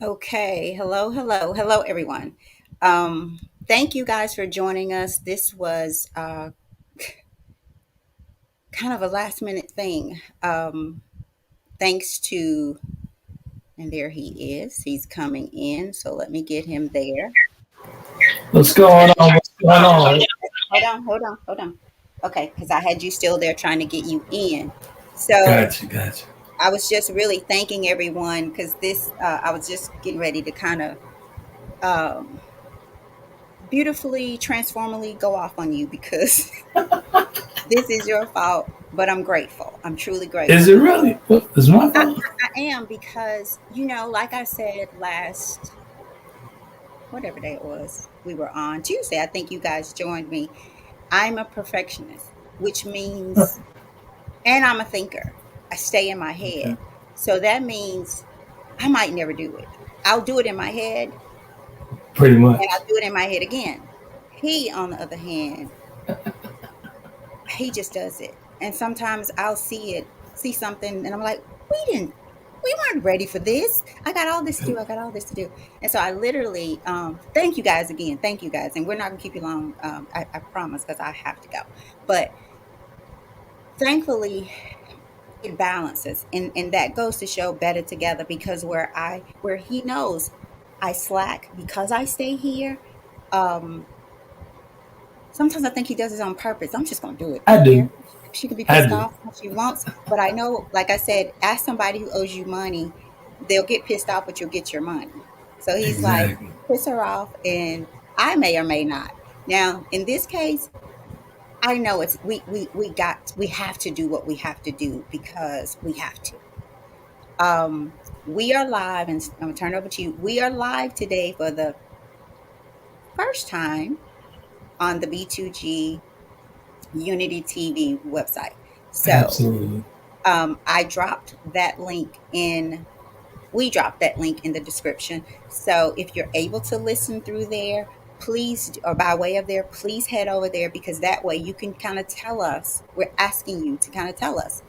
Okay, hello, everyone. Thank you guys for joining us. This was kind of a last minute thing. Thanks to, and there he is. He's coming in, so let me get him there. What's going on? What's going on? Hold on. Okay, because I had you still there trying to get you in. So Gotcha. I was just really thanking everyone because I was just getting ready to kind of um, beautifully, transformally go off on you because this is your fault, but I'm grateful. I'm truly Is grateful. it really? What, is my I, fault? I am because, like I said last, whatever day it was, we were on Tuesday. I think you guys joined me. I'm a perfectionist, which means, and I'm a thinker. I stay in my head. Okay. So that means I might never do it. I'll do it in my head Pretty and much. I'll do it in my head again. He, on the other hand, he just does it. And sometimes I'll see something, and I'm like, we weren't ready for this. I got all this to do. I got all this to do. And so I literally, thank you guys again. Thank you guys. And we're not going to keep you long. I promise, because I have to go. But thankfully, it balances. And that goes to show better together because where he knows I slack because I stay here. Um, Sometimes I think he does it on purpose. I'm just gonna do it. I I don't do. care. She can be I pissed do. off if she wants, but I know, like I said, ask somebody who owes you money, they'll get pissed off, but you'll get your money. So he's like, Exactly. piss her off, and I may or may not. Now, in this case, I know it's we have to do what we have to do because we have to. We are live, and I'm gonna turn it over to you. We are live today for the first time on the B2G Unity TV website. So Absolutely. I dropped that link in, we dropped that link in the description. So if you're able to listen through there, please, or by way of there, please head over there because that way you can kind of tell us, we're asking you to kind of tell us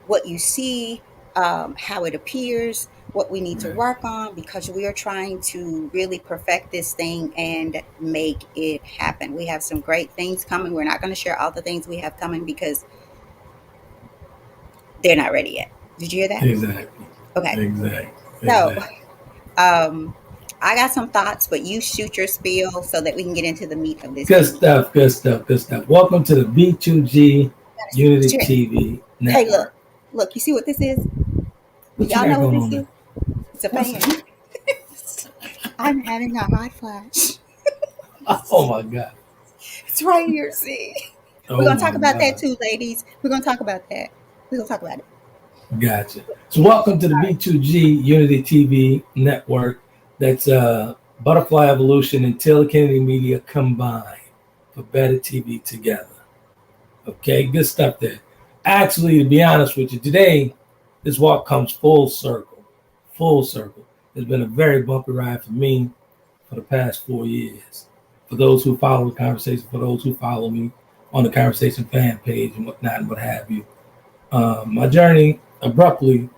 what you see, how it appears, what we need to Right. work on, because we are trying to really perfect this thing and make it happen. We have some great things coming. We're not going to share all the things we have coming because they're not ready yet. Did you hear that? Exactly. Okay. Exactly. So, Exactly. um, I got some thoughts, but you shoot your spiel so that we can get into the meat of this Good thing. stuff. Good stuff. Good stuff. Welcome to the B2G Unity TV Hey, Network. look, you see what this is? Do What you y'all got know what going this on there? is? It's a What's fan. that? I'm having a hot flash. Oh my God. It's right here. See, we're Oh gonna talk my about that God. too, ladies. We're gonna talk about that. We're gonna talk about it. Gotcha. So welcome to the B2G Unity TV Network. That's Butterfly Evolution and Taylor Kennedie Media combined for better TV together. Okay, good stuff there. Actually, to be honest with you, today this walk comes full circle. Full circle. It's been a very bumpy ride for me for the past 4 years. For those who follow the conversation, for those who follow me on the conversation fan page and whatnot and what have you, my journey abruptly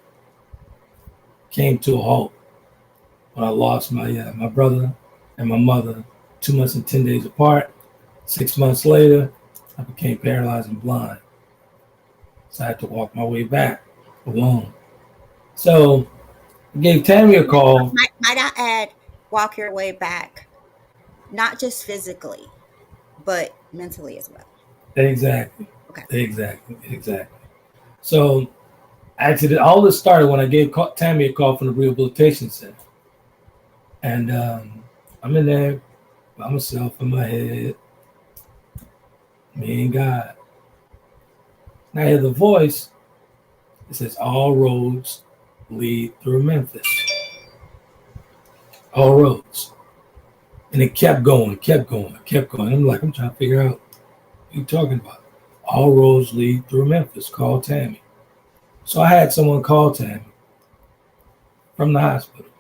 came to a halt when I lost my brother and my mother 2 months and 10 days apart. 6 months later, I became paralyzed and blind, so I had to walk my way back alone. So I gave Tammy a call. Might I add, walk your way back, not just physically, but mentally as well. Exactly, Okay. exactly. So actually, all this started when I gave Tammy a call from the rehabilitation center, and I'm in there by myself in my head, me and God. And I hear the voice. It says, "All roads lead through Memphis. All roads." And it kept going. I'm like, I'm trying to figure out what you're talking about. All roads lead through Memphis. Call Tammy. So I had someone call Tammy from the hospital.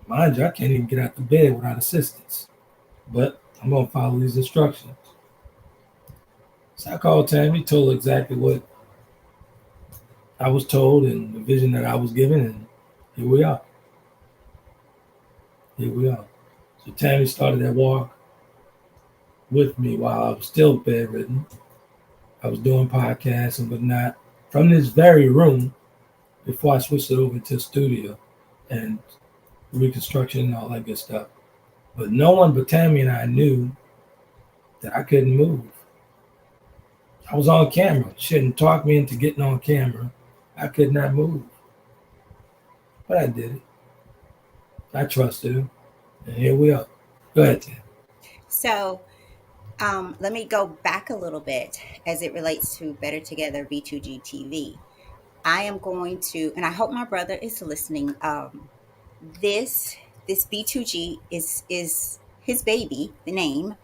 Mind you, I can't even get out the bed without assistance. But I'm going to follow these instructions. So I called Tammy, told her exactly what I was told and the vision that I was given, and here we are. Here we are. So Tammy started that walk with me while I was still bedridden. I was doing podcasts and whatnot from this very room before I switched it over to the studio and reconstruction and all that good stuff. But no one but Tammy and I knew that I couldn't move. I was on camera. She hadn't talked me into getting on camera. I could not move. But I did it. I trusted her. And here we are. Go ahead, Tam. So, let me go back a little bit as it relates to Better Together B2G TV. I am going to, and I hope my brother is listening. This this B2G is his baby, the name,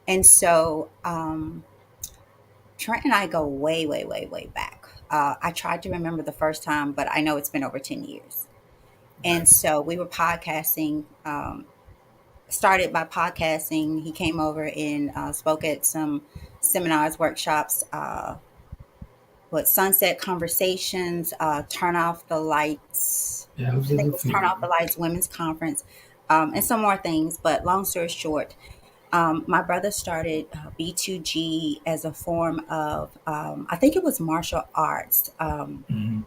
and so Trent and I go way, way, way, way back. I tried to remember the first time, but I know it's been over 10 years. And Right. so we were podcasting. Started by podcasting. He came over and spoke at some seminars, workshops, what Sunset Conversations, Turn Off the Lights. Yeah, it was I think a it was Turn few. Off the Lights Women's Conference, and some more things. But long story short, my brother started B2G as a form of, I think it was martial arts. Mm-hmm.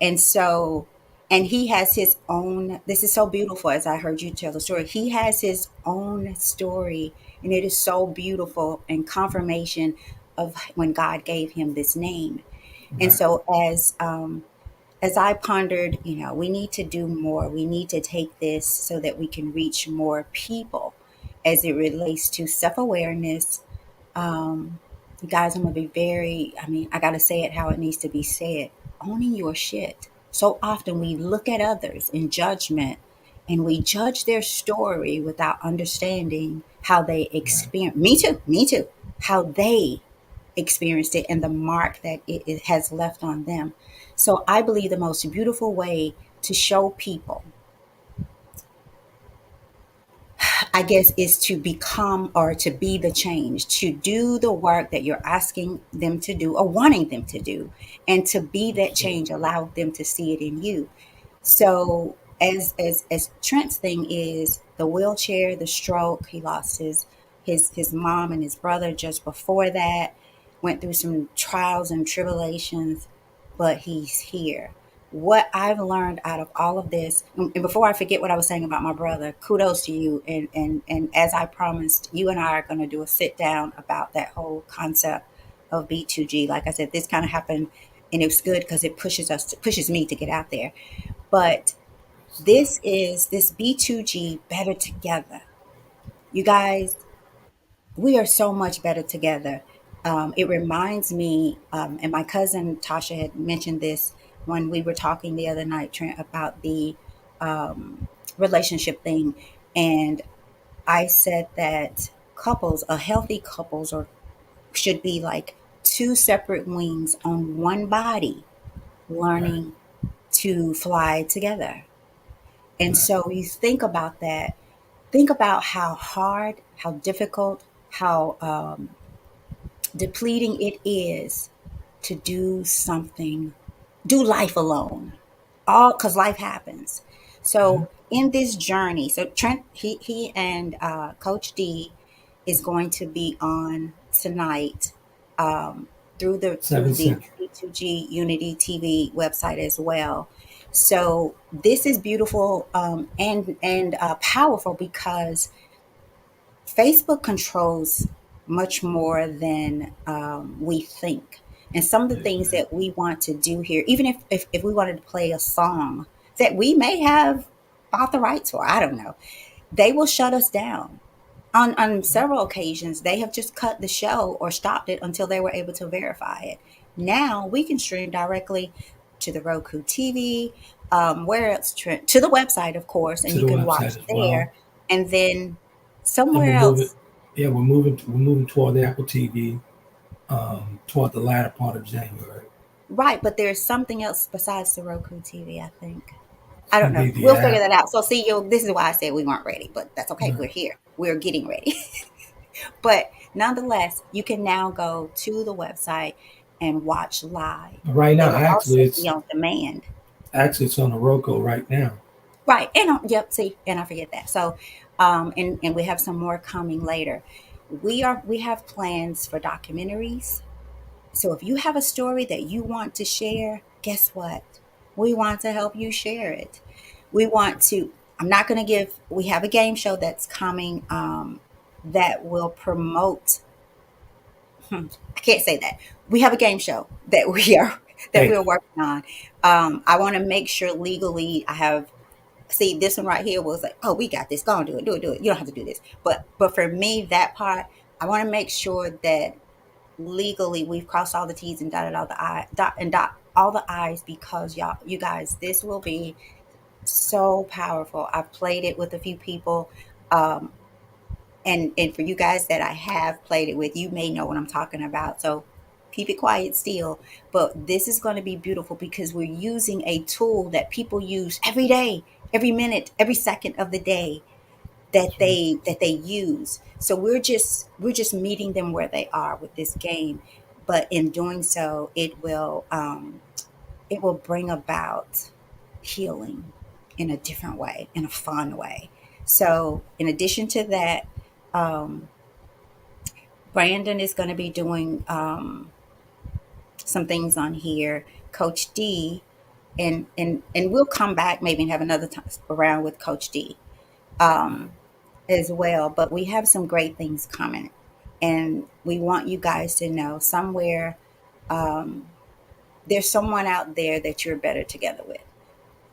And so, and he has his own, this is so beautiful as I heard you tell the story. He has his own story, and it is so beautiful and confirmation of when God gave him this name. And Right. so as I pondered, we need to do more. We need to take this so that we can reach more people as it relates to self-awareness. You guys, I'm gonna be very, I mean, I gotta say it how it needs to be said. Owning your shit. So often we look at others in judgment and we judge their story without understanding how they Right. experience, me too, how they experienced it and the mark that it has left on them. So I believe the most beautiful way to show people, I guess, is to become or to be the change, to do the work that you're asking them to do or wanting them to do, and to be that change, Absolutely. allow them to see it in you. So as Trent's thing is the wheelchair, the stroke, he lost his mom and his brother just before that, went through some trials and tribulations, but he's here. What I've learned out of all of this, and before I forget what I was saying about my brother, kudos to you. And as I promised, you and I are going to do a sit down about that whole concept of B2G. Like I said, this kind of happened, and it was good because it pushes me to get out there. But Stuff. this B2G better together. You guys, we are so much better together. It reminds me, and my cousin Tasha had mentioned this when we were talking the other night, Trent, about the relationship thing. And I said that couples, a healthy couples, or should be like two separate wings on one body, Right. learning to fly together. And Right. so you think about that. Think about how hard, how difficult, how depleting it is to do something, do life alone, all because life happens. Yeah. So in this journey, so Trent, he and Coach D is going to be on tonight, through the 7 Central. B2G Unity TV website as well. So this is beautiful, and powerful because Facebook controls much more than we think. And some of the things Amen. that we want to do here, even if we wanted to play a song that we may have bought the rights for, I don't know, they will shut us down. On several occasions, they have just cut the show or stopped it until they were able to verify it. Now we can stream directly to the Roku TV, where else? To the website, of course, and To you the can watch website as well. there. And then And somewhere we're moving. else. Yeah, we're moving toward the Apple TV, toward the latter part of January. Right, but there's something else besides the Roku TV, I think. It's I don't gonna know. be the We'll figure app. that out. So see, this is why I said we weren't ready, but that's okay. Right. We're here. We're getting ready. But nonetheless, you can now go to the website and watch live. But right They now, will also actually, be on demand. it's on the Roku right now. Right. And yep, see, and I forget that. So and we have some more coming later. We have plans for documentaries. So if you have a story that you want to share, guess what? We want to help you share it. We want to, I'm not going to give, we have a game show that's coming that will promote, I can't say that. We have a game show that we are that Hey, we're working on. I want to make sure legally I have, see, this one right here was like, oh, we got this. Go on, do it, do it, do it. You don't have to do this. But for me, that part, I want to make sure that legally we've crossed all the T's and dotted all the I dot all the I's, because you guys, this will be so powerful. I've played it with a few people. Um, and for you guys that I have played it with, you may know what I'm talking about. So keep it quiet still. But this is going to be beautiful because we're using a tool that people use every day, every minute, every second of the day, that's right. that they use. So we're just meeting them where they are with this game. But in doing so, it will bring about healing in a different way, in a fun way. So in addition to that, um, Brandon is going to be doing some things on here. Coach D, and we'll come back maybe and have another time around with Coach D as well. But we have some great things coming, and we want you guys to know somewhere um, there's someone out there that you're better together with.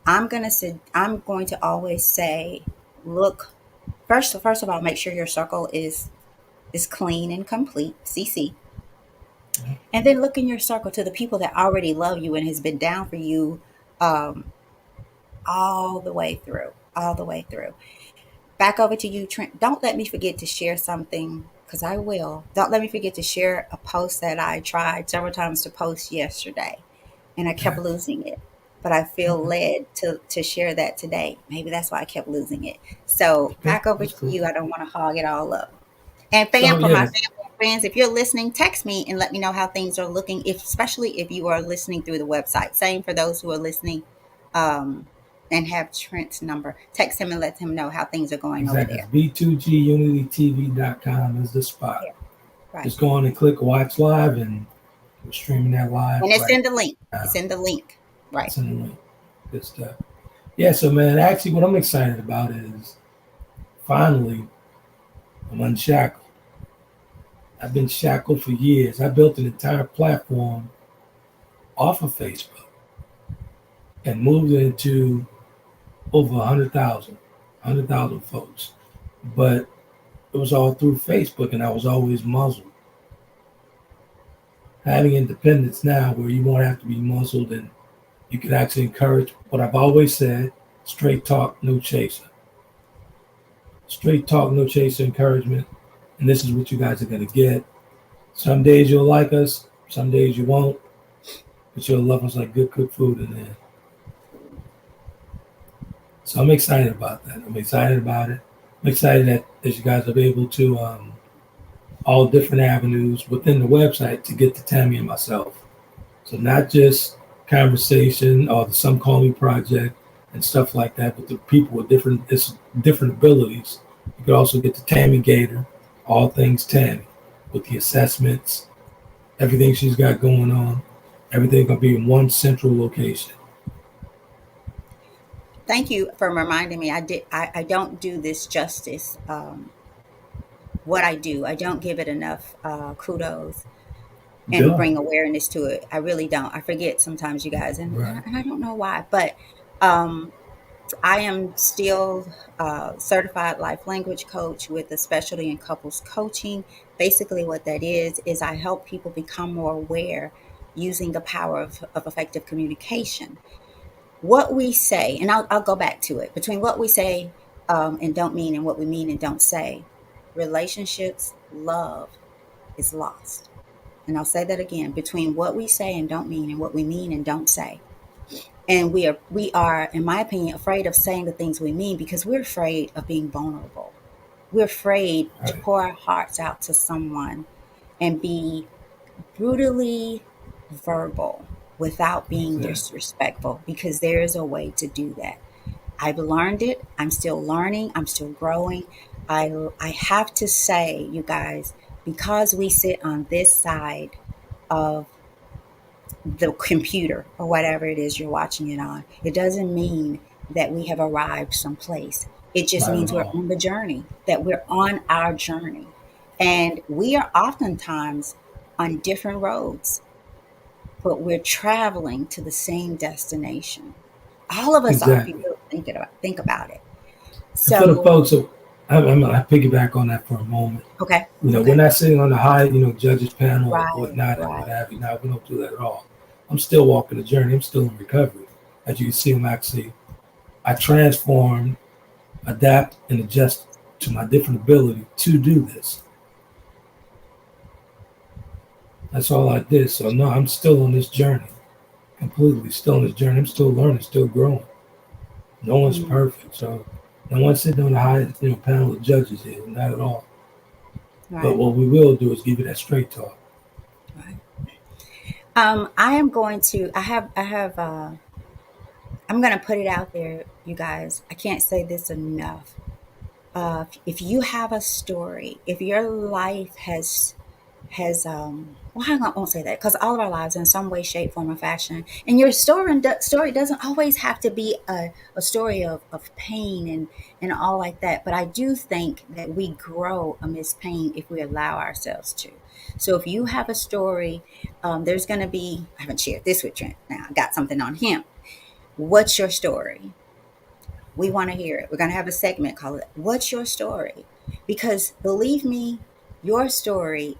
I'm going to always say, look, first of all, make sure your circle is clean and complete, CC. And then look in your circle to the people that already love you and has been down for you um, all the way through, all the way through. Back over to you, Trent. Don't let me forget to share something, because I will. Don't let me forget to share a post that I tried several times to post yesterday, and I kept losing it. But I feel Okay. led to share that today. Maybe that's why I kept losing it. So Okay. back over That's to cool. you. I don't want to hog it all up. And So for my yeah, family and friends, if you're listening, text me and let me know how things are looking, if, especially if you are listening through the website. Same for those who are listening um, and have Trent's number. Text him and let him know how things are going over exactly. there. It's B2G Unity TV.com is the spot. Yeah, right. Just go on and click watch live, and we're streaming that live And it's right in the link. now. It's in the link. Right. It's in the link. Good stuff. Yeah, so man, actually, what I'm excited about is finally I'm unshackled. I've been shackled for years. I built an entire platform off of Facebook and moved it into over 100,000 folks. But it was all through Facebook, and I was always muzzled. Having independence now, where you won't have to be muzzled, and you can actually encourage what I've always said: straight talk, no chaser. Straight talk, no chaser encouragement. And this is what you guys are going to get. Some days you'll like us, some days you won't, but you'll love us like good cooked food in there. So I'm excited about that. I'm excited about it. I'm excited that you guys are able to all different avenues within the website to get to Tammy and myself. So not just conversation or the Some Call Me project and stuff like that, but the people with different abilities. You could also get to Tammy Gator, all things Tammy, with the assessments, everything she's got going on. Everything gonna be in one central location. Thank you for reminding me. I don't do this justice. What I do, I don't give it enough kudos and Duh. bring awareness to it. I really don't. I forget sometimes, you guys, Right. and I don't know why. But um, I am still certified life language coach with a specialty in couples coaching. Basically, what that is I help people become more aware using the power of effective communication. What we say, and I'll go back to it, between what we say and don't mean, and what we mean and don't say, relationships, love is lost. And I'll say that again, between what we say and don't mean, and what we mean and don't say. And we are, in my opinion, afraid of saying the things we mean because we're afraid of being vulnerable. We're afraid to Right. pour our hearts out to someone and be brutally verbal without being Exactly. disrespectful, because there is a way to do that. I've learned it. I'm still learning. I'm still growing. I have to say, you guys, because we sit on this side of the computer or whatever it is you're watching it on, it doesn't mean that we have arrived someplace. It just Not at means we're all. on the journey, that we're on our journey. And we are oftentimes on different roads, but we're traveling to the same destination. All of us are, if you Exactly. really think about it. And for the So, folks, I'm gonna piggyback on that for a moment. okay, We're okay, not sitting on the high, judges panel or right, whatnot and what right. have you. Now we don't do that at all. I'm still walking the journey. I'm still in recovery. As you can see, I transform, adapt, and adjust to my different ability to do this. That's all I did. So no, I'm still on this journey. Completely still on this journey. I'm still learning, still growing. No one's Mm, perfect. So no one's sitting on the highest, panel of judges here. Not at all. But right, what we will do is give you that straight talk. right. I am going to. I'm going to put it out there, you guys. I can't say this enough. If you have a story, if your life has well, I won't say that, because all of our lives in some way, shape, form, or fashion, and your story doesn't always have to be a story of pain and all like that, but I do think that we grow amidst pain if we allow ourselves to. So if you have a story, there's going to be, I haven't shared this with Trent now, I got something on him. What's your story? We want to hear it. We're going to have a segment called What's Your Story? Because believe me, your story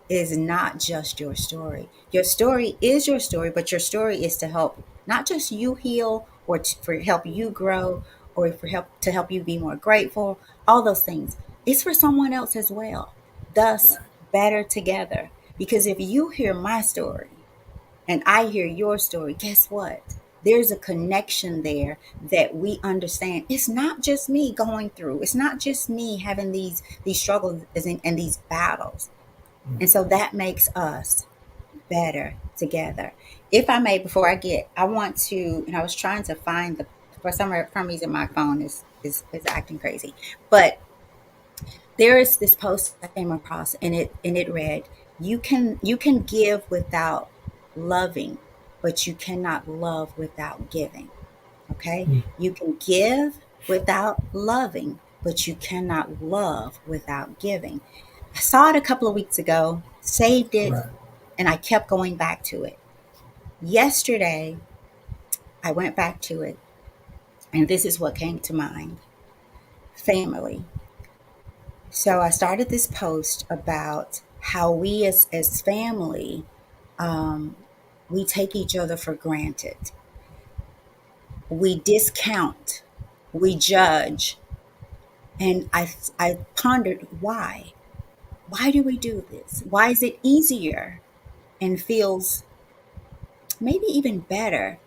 is not just your story. Your story is your story, but your story is to help not just you heal, or for help you grow, or for help to help you be more grateful, all those things. It's for someone else as well. Thus, better together. Because if you hear my story and I hear your story, guess what? There's a connection there that we understand. It's not just me going through. It's not just me having these struggles and these battles. And so that makes us better together. If I may, before I want to, and I was trying to find for some reason my phone is acting crazy. But there is this post I came across, and it read, you can give without loving, but you cannot love without giving. Okay? Mm, You can give without loving, but you cannot love without giving. I saw it a couple of weeks ago, saved it, right. and I kept going back to it. Yesterday, I went back to it, and this is what came to mind: family. So I started this post about how we as family, um, we take each other for granted. We discount, we judge, and I pondered why. Why do we do this? Why is it easier and feels maybe even better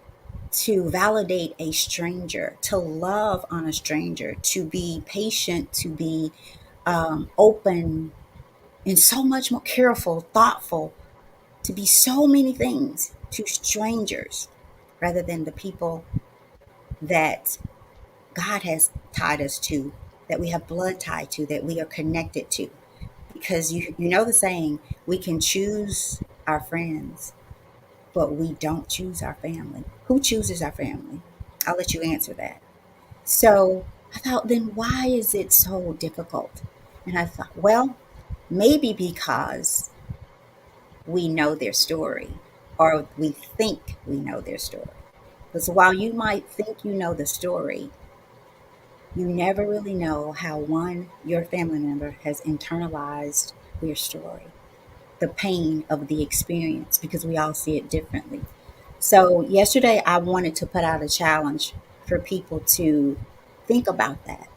to validate a stranger, to love on a stranger, to be patient, to be open, and so much more careful, thoughtful, to be so many things to strangers rather than the people that God has tied us to, that we have blood tied to, that we are connected to? Because you know the saying, we can choose our friends, but we don't choose our family. Who chooses our family? I'll let you answer that. So I thought, then why is it so difficult? And I thought, well, maybe because we know their story, or we think we know their story. Because while you might think you know the story, you never really know how your family member has internalized their story, the pain of the experience, because we all see it differently. So, yesterday I wanted to put out a challenge for people to think about that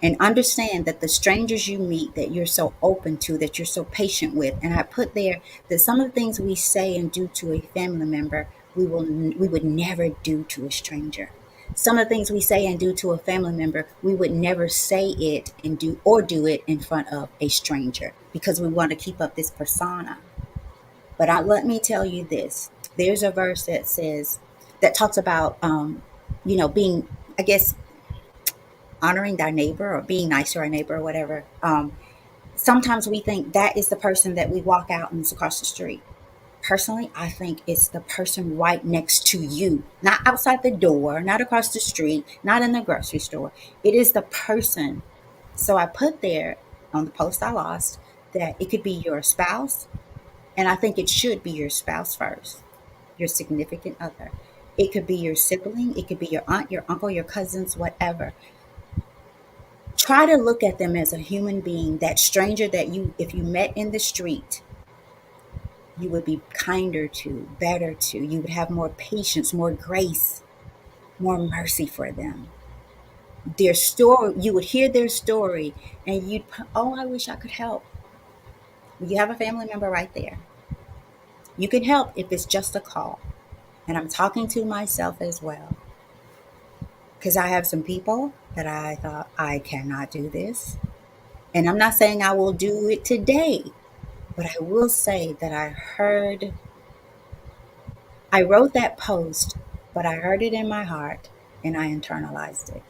and understand that the strangers you meet, that you're so open to, that you're so patient with. And I put there that some of the things we say and do to a family member, we would never do to a stranger. Some of the things we say and do to a family member, we would never say it and do it in front of a stranger, because we want to keep up this persona. But let me tell you this. There's a verse that talks about, being, I guess, honoring thy neighbor or being nice to our neighbor or whatever, sometimes we think that is the person that we walk out and it's across the street. Personally, I think it's the person right next to you, not outside the door, not across the street, not in the grocery store. It is the person. So I put there on the post I lost that it could be your spouse, and I think it should be your spouse first, your significant other. It could be your sibling, it could be your aunt, your uncle, your cousins, whatever. Try to look at them as a human being, that stranger that you, if you met in the street, you would be kinder to, better to. You would have more patience, more grace, more mercy for them. Their story, you would hear their story and you'd, oh, I wish I could help. You have a family member right there. You can help if it's just a call. And I'm talking to myself as well. Because I have some people that I thought, I cannot do this. And I'm not saying I will do it today, but I will say that I wrote that post, but I heard it in my heart and I internalized it.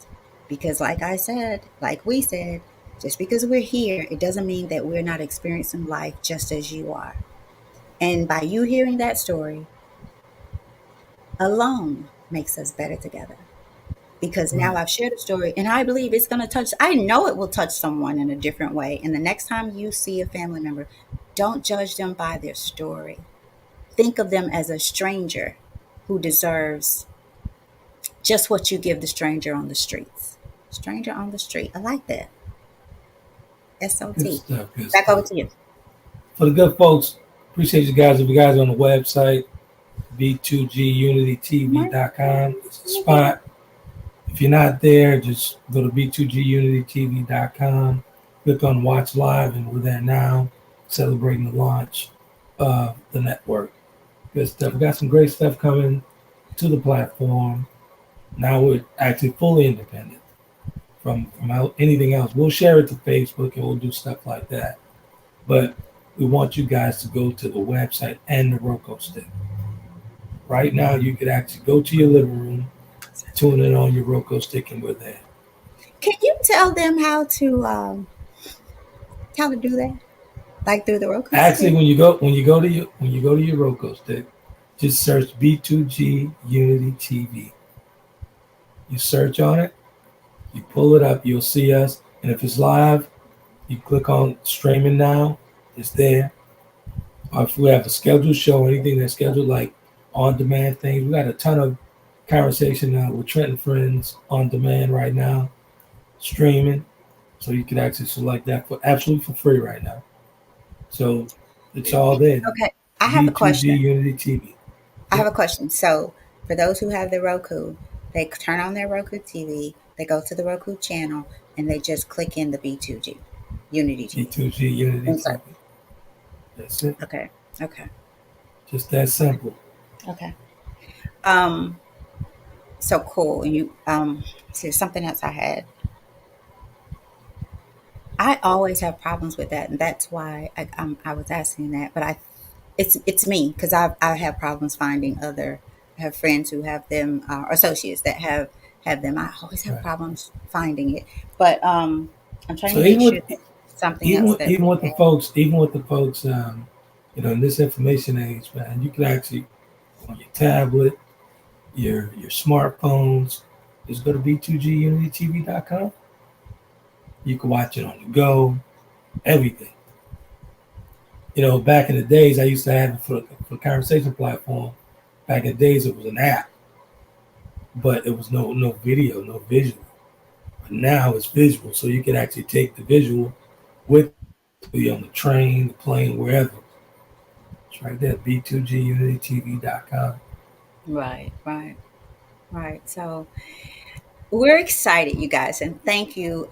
Because, like I said, like we said, just because we're here, it doesn't mean that we're not experiencing life just as you are. And by you hearing that story alone makes us better together. Because now I've shared a story and I believe it's going to touch, I know it will touch someone in a different way. And the next time you see a family member, don't judge them by their story. Think of them as a stranger who deserves just what you give the stranger on the streets. Stranger on the street. I like that. Good SOT. stuff. Good Back over stuff. to you. For the good folks, appreciate you guys. If you guys are on the website, B2GUnityTV.com. It's a spot. If you're not there, just go to B2GUnityTV.com. Click on Watch Live, and we're there now, celebrating the launch of the network. Good stuff. We got some great stuff coming to the platform. Now we're actually fully independent from anything else. We'll share it to Facebook and we'll do stuff like that. But we want you guys to go to the website and the Roku stick. Right now, you could actually go to your living room, tune in on your Roku stick, and we're there. Can you tell them how to do that? Like through the Roku Actually, stick? when you go to your Roku stick, just search B2G Unity TV. You search on it, you pull it up, you'll see us. And if it's live, you click on streaming now, it's there. Or if we have a scheduled show, anything that's scheduled, like on demand things, we got a ton of conversation with Trent and Friends on demand right now, streaming. So you can actually select that for absolutely for free right now. So it's all there. Okay. I have a B2G question. Unity TV. I have a question. So, for those who have the Roku, they turn on their Roku TV, they go to the Roku channel, and they just click in the B2G Unity TV. B2G Unity Insert. TV. That's it. Okay. Okay. Just that simple. Okay. Um. So cool. And you. So something else I had. I always have problems with that, and that's why I was asking that. But it's me because I have problems finding other. I have friends who have them, associates that have them. I always have Right. problems finding it, but I'm trying So to make sure that something else that even with the folks, in this information age, man, you can actually on your tablet, your smartphones, just go to B2GUnityTV.com. You can watch it on the go, everything. Back in the days, I used to have it for conversation platform. Back in the days, it was an app, but it was no video, no visual. But now it's visual, so you can actually take the visual with you on the train, the plane, wherever. It's right there, B2GUnityTV.com. right, right, right. So we're excited, you guys, and thank you.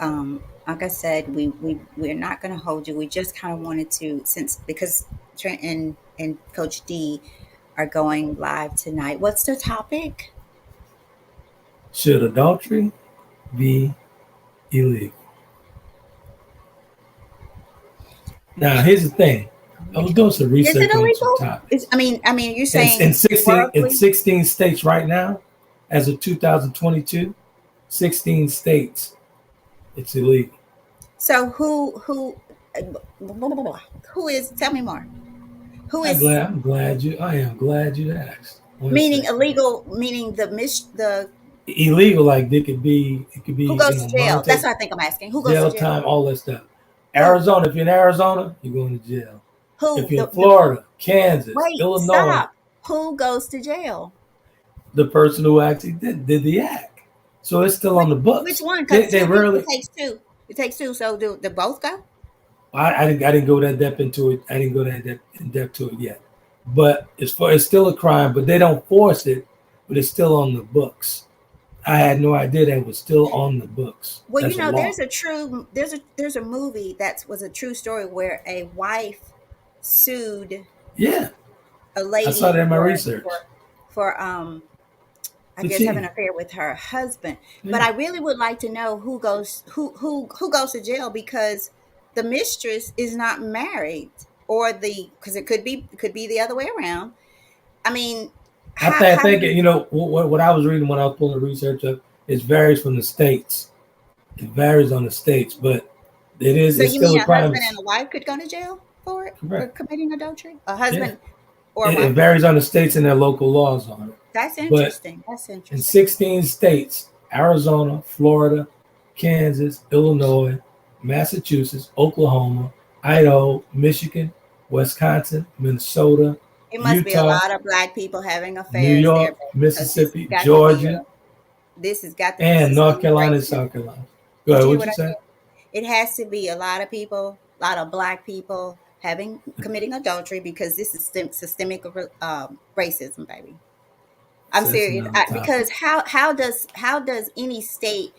Like I said, we're not going to hold you. We just kind of wanted to, since because Trent and Coach D are going live tonight. What's the topic? Should adultery be illegal? Now, here's the thing. I was doing some Is it research on some illegal? topics. You're It's in saying 16 worldly? states right now, as of 2022. 16 states It's illegal. So who is? Tell me more. Who is I am glad you asked. One meaning second. illegal? Meaning the Illegal, like it could who be, goes to jail? That's monetary, what I think I'm asking. Who goes to jail jail? time, all that stuff. Who? Arizona, if you're in Arizona, you're going to jail. If Who? you're in The Florida, Kansas, wait, Illinois, stop. Who goes to jail? the person who actually did the act. So it's still on the Which books. one? Because They two people, it rarely. takes two. It takes two. So do they both go? I didn't go that depth into it. I didn't go that in depth to it yet. But it's still a crime, but they don't force it. But it's still on the books. I had no idea that it was still on the books. Well, That's a law. there's a movie that was a true story where a wife sued Yeah, a I saw lady that in my research. for I The guess having cheating. an affair with her husband. But Yeah, I really would like to know who goes to jail because the mistress is not married or the because it could be the other way around. I mean, I how think what I was reading when I was pulling the research up. It varies from the states. It varies on the states, but so it's you mean still a a crime. husband and a wife could go to jail for it for Correct. committing adultery? A Yeah, husband or a it wife? varies on the states and their local laws on it. That's But interesting. That's in interesting. 16 states, Arizona, Florida, Kansas, Illinois, Massachusetts, Oklahoma, Idaho, Michigan, Wisconsin, Minnesota, It must be a Utah, lot of black people having New affairs there, York, baby, because Mississippi, Georgia, this has got to be and North systemic Carolina and racism. South Carolina. Go Did ahead, you hear what what you I say? said? It has to be a lot of people, a lot of black people having committing adultery because this is systemic racism, baby. I'm That's serious. another topic. Because how does any state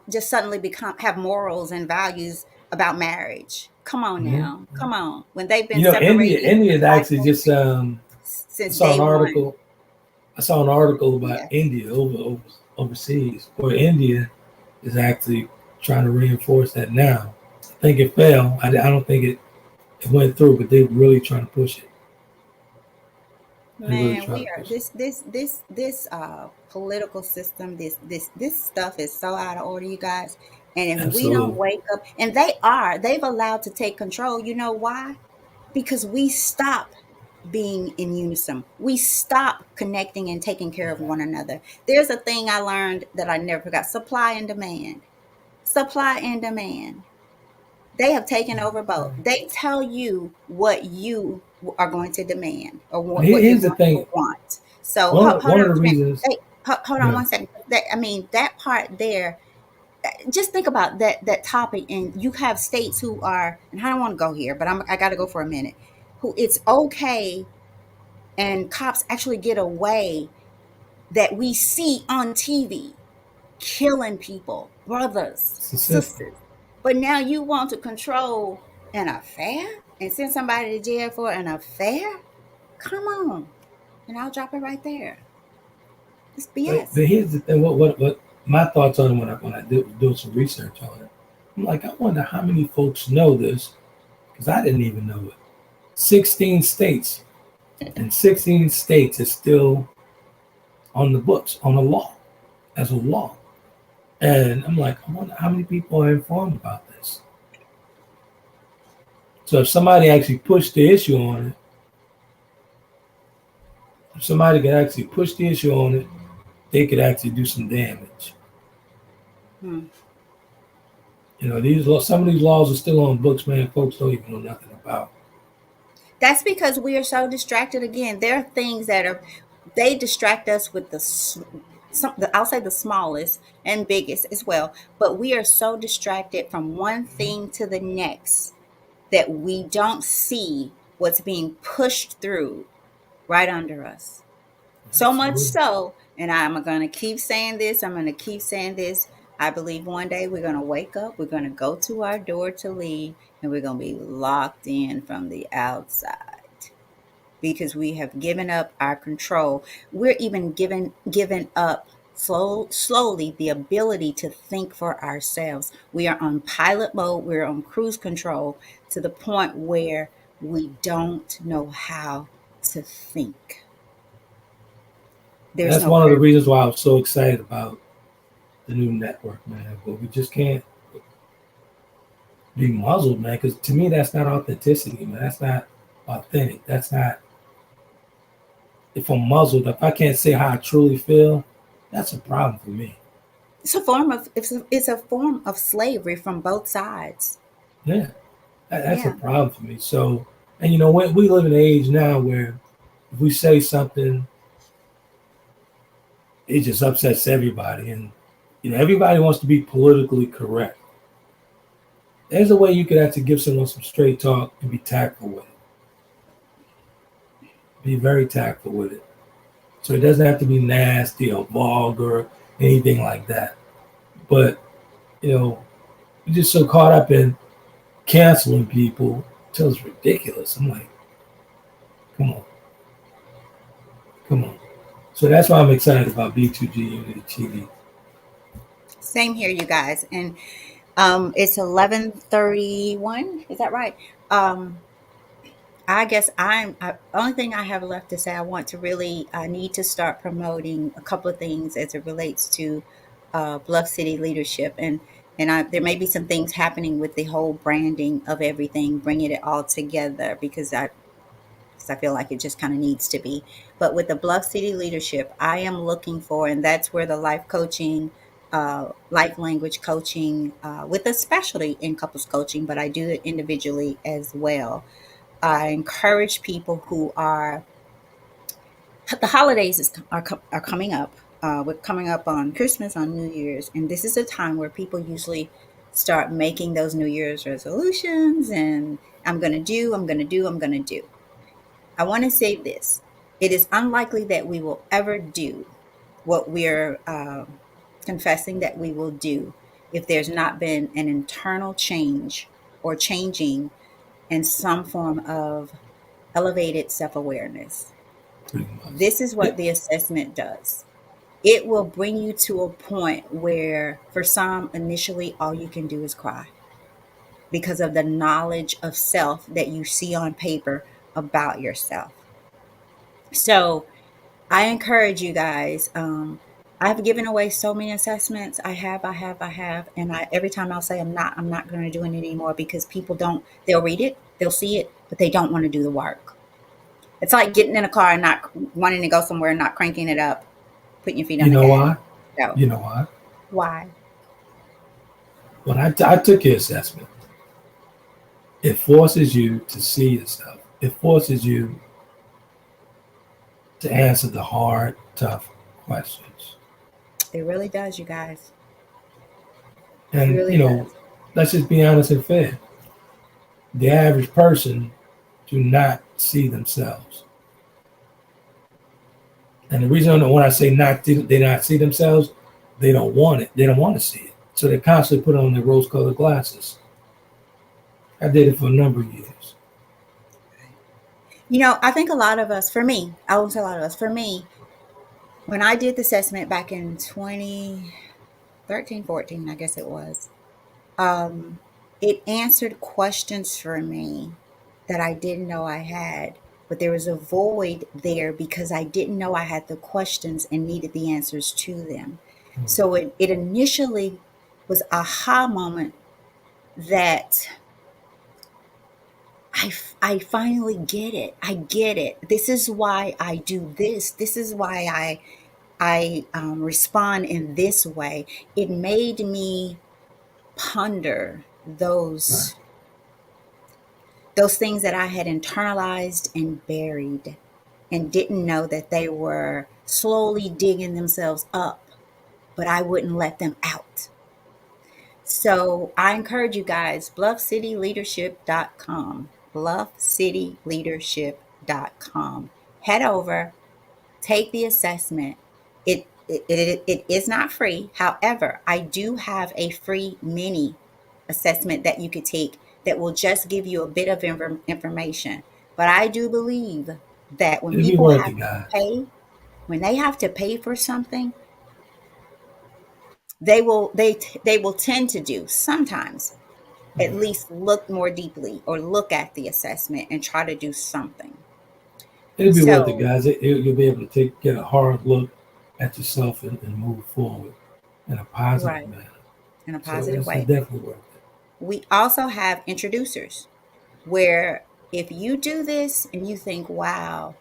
just suddenly become have morals and values about marriage? Come on Mhm. now, come on. When they've been You know, separated India for is Black actually just history I since saw an day one. article. I saw an article about Yes. India overseas, where India is actually trying to reinforce that now. I think it fell. I don't think it went through, but they're really trying to push it. They really Man, try we to are push it. this political system, this stuff is so out of order, you guys. And if we don't Absolutely. wake up, and they've allowed to take control. You know why? Because we stop being in unison. We stop connecting and taking care of one another. There's a thing I learned that I never forgot: supply and demand. Supply and demand. They have taken over both. They tell you what you are going to demand or what you're Here's the going to thing. want. So hold One of on, the reasons. hey, hold on Yeah, one second. I mean, that part there. Just think about that topic, and you have states who are, and I don't want to go here, but I got to go for a minute. Who it's okay, and cops actually get away that we see on TV killing people, brothers, it's the system. sisters. But now you want to control an affair and send somebody to jail for an affair? Come on. And I'll drop it right there. It's BS. But here's the thing. What my thoughts on it when I do some research on it. I'm like, I wonder how many folks know this because I didn't even know it. 16 states, and 16 states is still on the books, on the law, as a law. And I'm like, I wonder how many people are informed about this. So if somebody actually pushed the issue on it, if somebody could actually push the issue on it, they could actually do some damage. Hmm. You know, some of these laws are still on books, man. Folks don't even know nothing about. That's because we are so distracted again. There are things that are they distract us with I'll say the smallest and biggest as well, but we are so distracted from one thing to the next that we don't see what's being pushed through right under us. So much Absolutely. so, and I'm going to keep saying this, I'm going to keep saying this. I believe one day we're going to wake up, we're going to go to our door to leave, and we're going to be locked in from the outside because we have given up our control. We're even given up slowly the ability to think for ourselves. We are on pilot mode, we're on cruise control to the point where we don't know how to think. And There's that's no one of the critical. reasons why I was so excited about the new network, man. But we just can't be muzzled, man. Because to me, that's not authenticity, man. That's not authentic. That's not. If I'm muzzled, if I can't say how I truly feel, that's a problem for me. It's a form of slavery from both sides. Yeah, that's a Yeah. problem for me. So, and we live in an age now where if we say something, it just upsets everybody, and everybody wants to be politically correct. There's a way you could actually give someone some straight talk and be tactful with it. Be very tactful with it. So it doesn't have to be nasty or vulgar, anything like that. But you're just so caught up in canceling people until it's ridiculous. I'm like, come on, come on. So that's why I'm excited about B2G Unity TV. Same here, you guys. And it's 11:31. Is that right? Um, I guess only thing I have left to say. I want to really, I need to start promoting a couple of things as it relates to Bluff City leadership, there may be some things happening with the whole branding of everything, bringing it all together because I feel like it just kind of needs to be. But with the Bluff City leadership, I am looking for, and that's where the life coaching, life language coaching, with a specialty in couples coaching, but I do it individually as well. I encourage people who are, the holidays are coming up. We're coming up on Christmas, on New Year's, and this is a time where people usually start making those New Year's resolutions and I'm going to do, I'm going to do. I want to say this. It is unlikely that we will ever do what we're confessing that we will do if there's not been an internal change or changing in some form of elevated self awareness. Pretty much. This is Yeah, what the assessment does. It will bring you to a point where, for some, initially all you can do is cry because of the knowledge of self that you see on paper about yourself. So, I encourage you guys. I've given away so many assessments. I have, and every time I'll say I'm not going to do it anymore because people don't. They'll read it, they'll see it, but they don't want to do the work. It's like getting in a car and not wanting to go somewhere and not cranking it up, putting your feet on you the know gas. why? So You know why? why? When I took your assessment, it forces you to see yourself. It forces you to answer the hard, tough questions. It really does, you guys. It And really does. let's just be honest and fair. The average person do not see themselves. And the reason when I say they not see themselves, they don't want it. They don't want to see it. So they constantly put on their rose-colored glasses. I did it for a number of years. I think a lot of us, for me, I won't say a lot of us, for me, when I did the assessment back in 2013, 14, I guess it was, um, it answered questions for me that I didn't know I had, but there was a void there because I didn't know I had the questions and needed the answers to them. So it initially was a aha moment that I finally get it. I get it. This is why I do this. This is why I respond in this way. It made me ponder Right. those things that I had internalized and buried and didn't know that they were slowly digging themselves up, but I wouldn't let them out. So I encourage you guys, bluffcityleadership.com, bluffcityleadership.com. Head over, take the assessment. It is not free. However, I do have a free mini assessment that you could take that will just give you a bit of information. But I do believe that when It'll be people worth have it, to guys. pay, when they have to pay for something, they will tend to do sometimes at least look more deeply or look at the assessment and try to do something. It'll be worth it, So guys. You'll be able to get a hard look at yourself and move forward. in a positive Right. manner. In a So positive it's way. definitely worth it. We also have introducers where if you do this and you think, wow,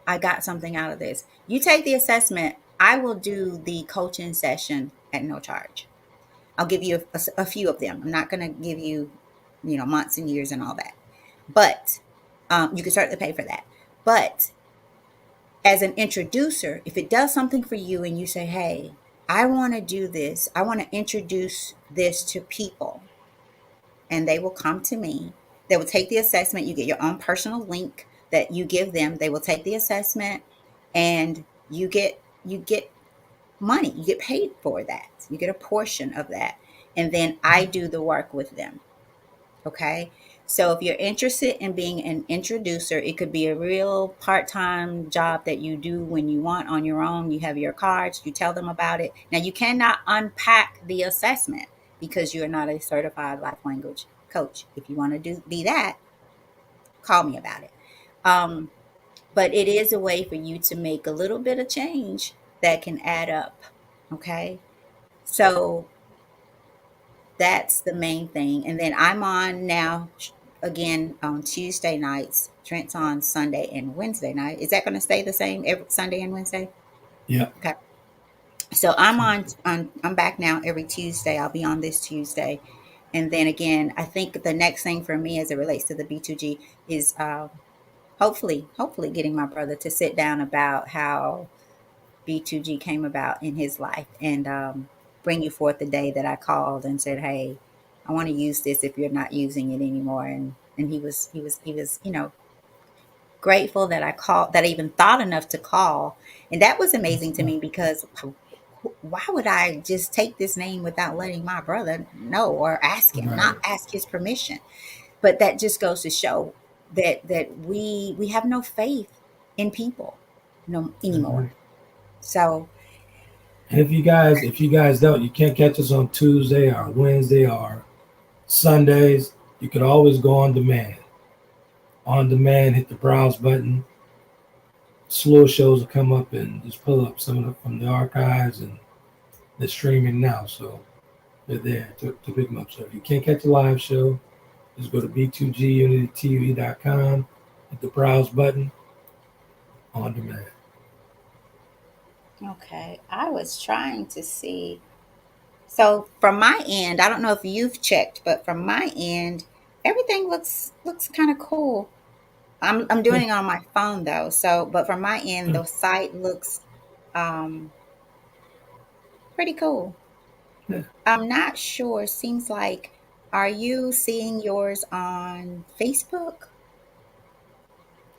I got something out of this, you take the assessment. I will do the coaching session at no charge. I'll give you a few of them. I'm not going to give you, months and years and all that. But you can certainly pay for that. But as an introducer, if it does something for you and you say, hey, I want to do this, I want to introduce this to people, and they will come to me. They will take the assessment. You get your own personal link that you give them. They will take the assessment and you get money. You get paid for that. You get a portion of that. And then I do the work with them. Okay. So if you're interested in being an introducer, it could be a real part-time job that you do when you want on your own. You have your cards, you tell them about it. Now you cannot unpack the assessment because you are not a certified life language coach. If you want to be that, call me about it. Um, but it is a way for you to make a little bit of change that can add up. Okay. So that's the main thing. And then I'm on now again on Tuesday nights. Trent's on Sunday and Wednesday night. Is that going to stay the same every Sunday and Wednesday? Yeah. Okay. So I'm back now every Tuesday. I'll be on this Tuesday. And then again, I think the next thing for me as it relates to the B2G is hopefully getting my brother to sit down about how B2G came about in his life and bring you forth the day that I called and said, hey, I want to use this if you're not using it anymore. And he was grateful that I called, that I even thought enough to call. And that was That's amazing to me because why would I just take this name without letting my brother know or ask him, not right. ask his permission? But that just goes to show that we have no faith in people no I agree. anymore. So And if you guys don't, you can't catch us on Tuesday or Wednesday or Sundays. You could always go on demand. On demand, hit the browse button. Slow shows will come up and just pull up some of them from the archives, and they're streaming now, so they're there to pick them up. So if you can't catch a live show, just go to B2G UnityTV.com, hit the browse button, on demand. okay, I was trying to see. So from my end, I don't know if you've checked, but from my end, everything looks kind of cool. I'm doing Yeah, it on my phone though. So, but from my end, yeah, the site looks um pretty cool. yeah. I'm not sure. Seems like, are you seeing yours on Facebook?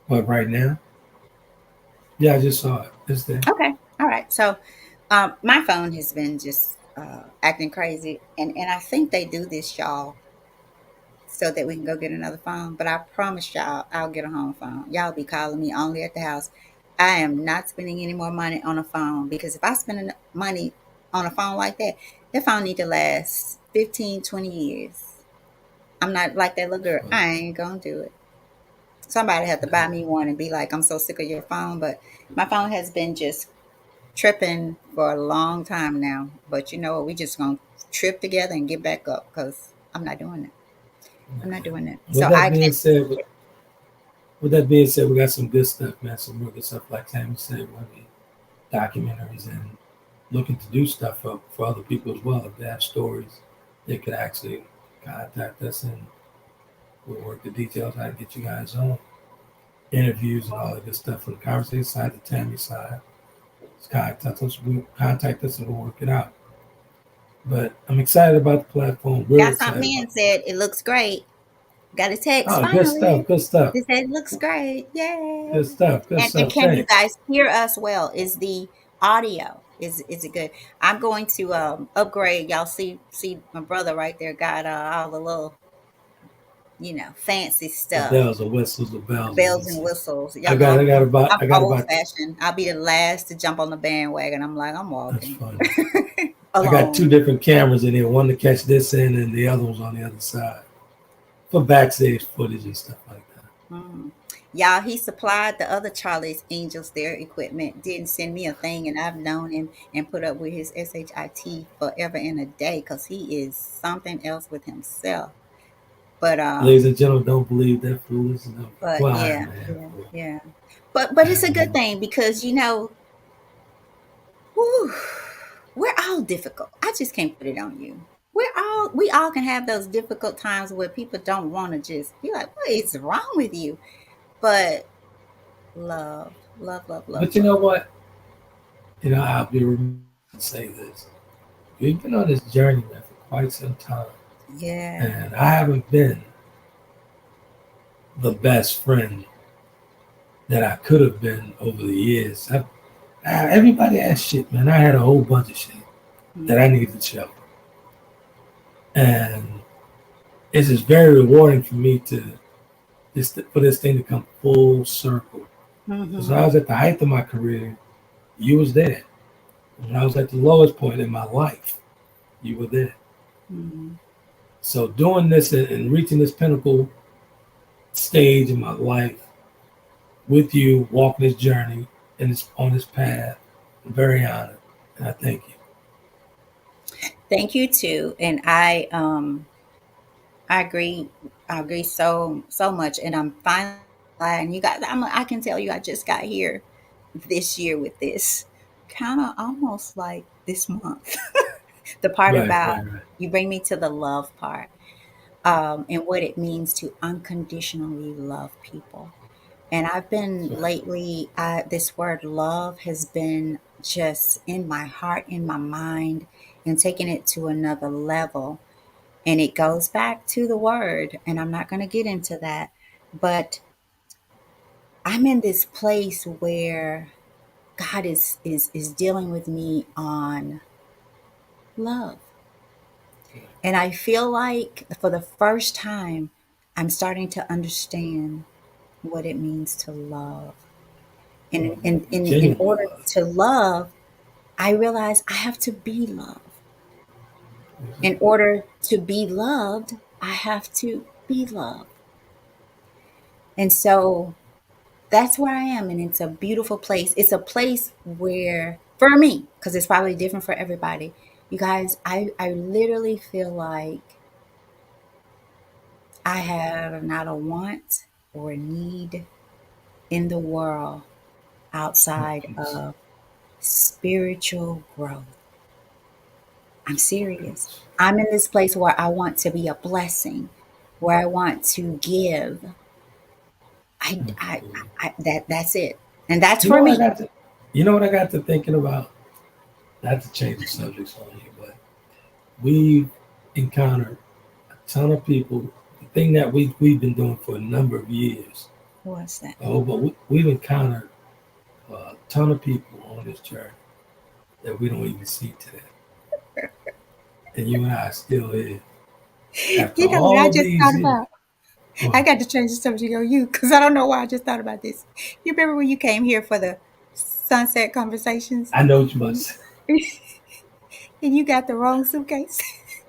But right now, yeah, I just saw it. It's there. Okay. All right. So, my phone has been just acting crazy, and I think they do this, y'all, so that we can go get another phone. But I promise y'all, I'll get a home phone. Y'all be calling me only at the house. I am not spending any more money on a phone because if I spend money on a phone like that, that phone need to last 15, 20 years. I'm not like that little girl. So, I ain't gonna do it. Somebody have to yeah. buy me one and be like, I'm so sick of your phone. But my phone has been just tripping for a long time now. But you know what? We just gonna trip together and get back up because I'm not doing it. I'm not doing it. With So that I being can. said, with that being said, we got some good stuff, man. Some real good stuff, like Tammy said, we're gonna be documentaries and looking to do stuff for other people as well. If they have stories, they could actually contact us and we'll work the details out and get you guys on. Interviews and all that good stuff from the conversation side, the Tammy side. Just contact us and we'll work it out. But I'm excited about the platform. Real Got something excited in, about the said platform. it looks great. Got a text Oh, good stuff. finally. Good stuff. They said it looks great. Yay. Good stuff. Good And stuff. can you Thanks. guys hear us well? Is the audio is it good? I'm going to upgrade. Y'all see my brother right there got all the little, fancy The stuff. bells and whistles, the bells and Bells and whistles. whistles. I Y'all know got I got about I'm I got old about fashioned. I'll be the last to jump on the bandwagon. I'm like, I'm that's walking funny. I got two alone. different cameras in here, one to catch this end and the other one's on the other side for backstage footage and stuff like that. Mm. Y'all, he supplied the other Charlie's Angels their equipment, didn't send me a thing, and I've known him and put up with his SHIT forever and a day because he is something else with himself. But Ladies and gentlemen, don't believe that foolishness of but choir yeah, man. yeah, yeah. But it's a good thing because whew, we're all difficult. I just can't put it on you. We all can have those difficult times where people don't want to just be like, what is wrong with you? But love, love, love, love, But you know love. what? I'll be remiss to say this. We've been on this journey, man, for quite some time. Yeah. And I haven't been the best friend that I could have been over the years. Everybody has shit, man. I had a whole bunch of shit that I Mhm. needed to show. And it's just very rewarding for me for this thing to come full circle. Because when I Mhm. was at the height of my career, you was there. When I was at the lowest point in my life, you were there. Mhm. So doing this and reaching this pinnacle stage in my life with you, walking this journey and on this path, I'm very honored, and I thank you. Thank you too. And I agree. I agree so much. And I'm finally glad. And you guys, I can tell you, I just got here this year with this, kind of almost like this month. The part Right, about right, right. you bring me to the love part, and what it means to unconditionally love people. And I've been Right. lately, this word love has been just in my heart, in my mind, and taking it to another level. And it goes back to the word, and I'm not going to get into that, but I'm in this place where God is dealing with me on love. And I feel like for the first time, I'm starting to understand what it means to love. And in Genuine order love. to love, I realize I have to be love. In order to be loved, I have to be love. And so that's where I am. And it's a beautiful place. It's a place where, for me, because it's probably different for everybody, you guys, I literally feel like I have not a want or a need in the world outside of spiritual growth. I'm serious. I'm in this place where I want to be a blessing, where I want to give. I, I, Absolutely. that's it, and that's You know for what I me. got to you know what I got to thinking about? Not to change the subjects on you, but we've encountered a ton of people. The thing that we've been doing for a number of years. What's that? Oh, but we've encountered a ton of people on this journey that we don't even see today. And you and I are still here after You know what I all just these thought years. about? I Well, got to change the subject on you because I don't know why I just thought about this. You remember when you came here for the sunset conversations I know what you and must. and you got the wrong suitcase?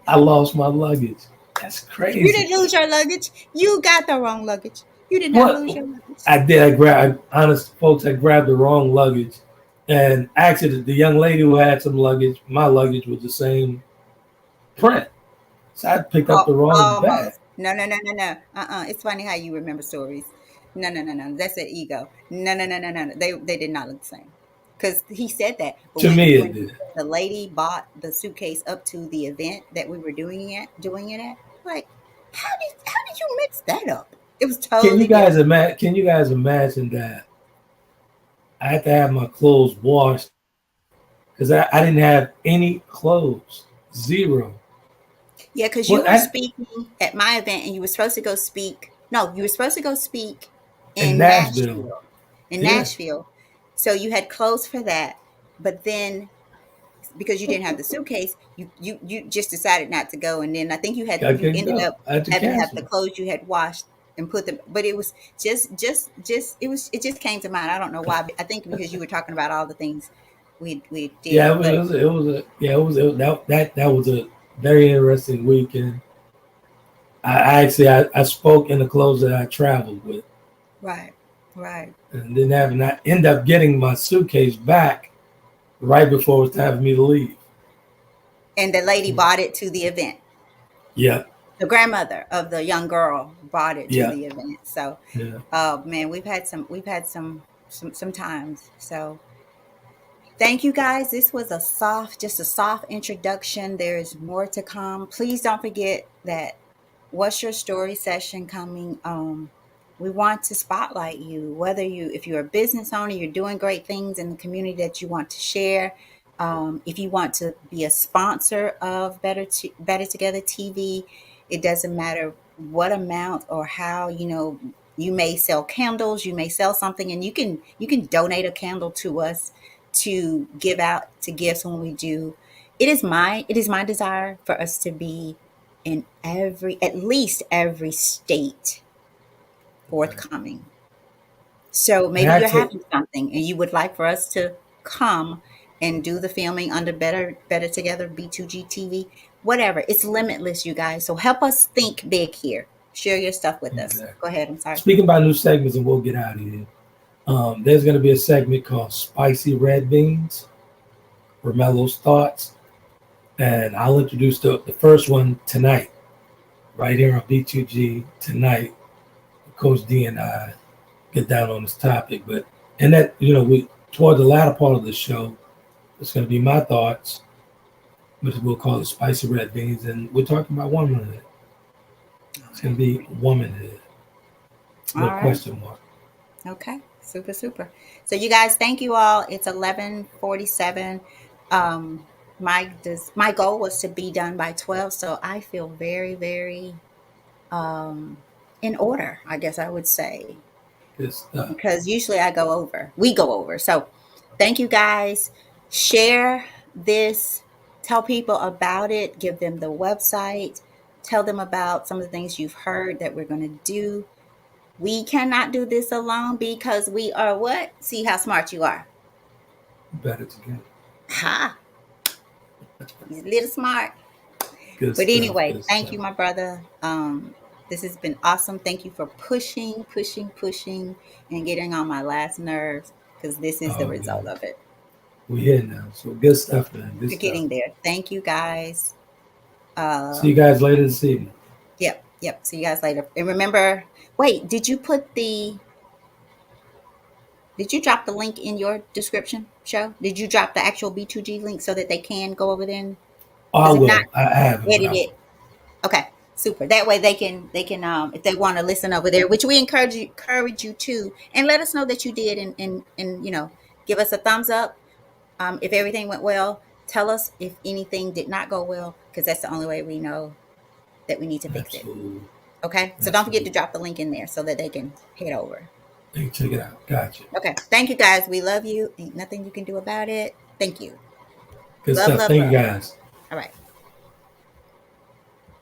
I lost my luggage. That's You crazy. didn't lose your luggage. You got the wrong luggage. You did not What lose your luggage. I did, honest folks, I grabbed the wrong luggage. And actually, the young lady who had some luggage, my luggage was the same print. So I picked up Oh, the wrong bag. almost. No, no, no, no, no. It's funny how you remember stories. No, no, no, no. That's an ego. No, no, no, no, no, no. They did not look the same. Because he said that. But To when me, it when did. the lady bought the suitcase up to the event that we were doing it at, like, how did you mix that up? It was totally different. Can you guys imagine that I had to have my clothes washed because I didn't have any clothes, zero. Yeah, because you What were I speaking at my event and you were supposed to go speak. No, you were supposed to go speak in in Nashville? Nashville. In Yeah, Nashville. So you had clothes for that. But then because you didn't have the suitcase, you just decided not to go. And then I think I you couldn't ended go. up I had to having to have the cancel. clothes you had washed and put them. But it was it just came to mind. I don't know why. I think because you were talking about all the things we Yeah, did. But that was a very interesting weekend. I spoke in the clothes that I traveled with. right. Right. and then having I end up getting my suitcase back right before it was time for me to leave. And the lady bought it to the event. Yeah, The grandmother of the young girl brought it to yeah, the event. So, yeah. man, we've had some times. So, thank you guys. This was just a soft introduction. There's more to come. Please don't forget that what's your story session coming. We want to spotlight you, whether if you're a business owner, you're doing great things in the community that you want to share. If you want to be a sponsor of Better Together TV, it doesn't matter what amount or how, you may sell candles, you may sell something, and you can donate a candle to us to give out to gifts when we do. It is my desire for us to be in at least every state forthcoming. So And maybe you're actually, having something and you would like for us to come and do the filming under Better Together, B2G TV, whatever. It's limitless, you guys. So help us think big here. Share your stuff with us. exactly. Go ahead. I'm sorry. Speaking about new segments, and we'll get out of here. There's going to be a segment called Spicy Red Beans, Romelo's Thoughts, and I'll introduce the first one tonight, right here on B2G tonight. Coach D and I get down on this topic, but and that we toward the latter part of the show, it's going to be my thoughts, which we'll call it Spicy Red Beans, and we're talking about womanhood. It's going to be womanhood. All No right. question mark. Okay. Super, super. So you guys, thank you all. It's 11:47. My goal was to be done by 12, so I feel very, very in order, I guess I would say, Good stuff. because usually we go over. So thank you guys. Share this, tell people about it, give them the website, tell them about some of the things you've heard that we're going to do. We cannot do this alone because we are what? See how smart you are. Better together. Ha! He's a little smart. Good But stuff. anyway, Good thank stuff. you, my brother. This has been awesome. Thank you for pushing, pushing, pushing, and getting on my last nerves because this is the Oh result man, of it. we're here now. So good stuff, man. Good You're stuff. getting there. Thank you, guys. See you Um, guys later this evening. yep, yep. See you guys later. And remember, wait, did you drop the link in your description show? Did you drop the actual B2G link so that they can go over there? Oh, I Because if not, will. I haven't, but edit I will. it. Okay, super. That way they can if they want to listen over there, which we encourage you to, and let us know that you did, and give us a thumbs up. If everything went well, tell us if anything did not go well, because that's the only way we know that we need to fix it. Absolutely. Okay, so don't forget to Absolutely. drop the link in there so that they can head over. Hey, check it out. Gotcha. Okay, thank you guys. We love you. Ain't nothing you can do about it. Thank you. Good Love, stuff. love, Thank you love. guys. All right.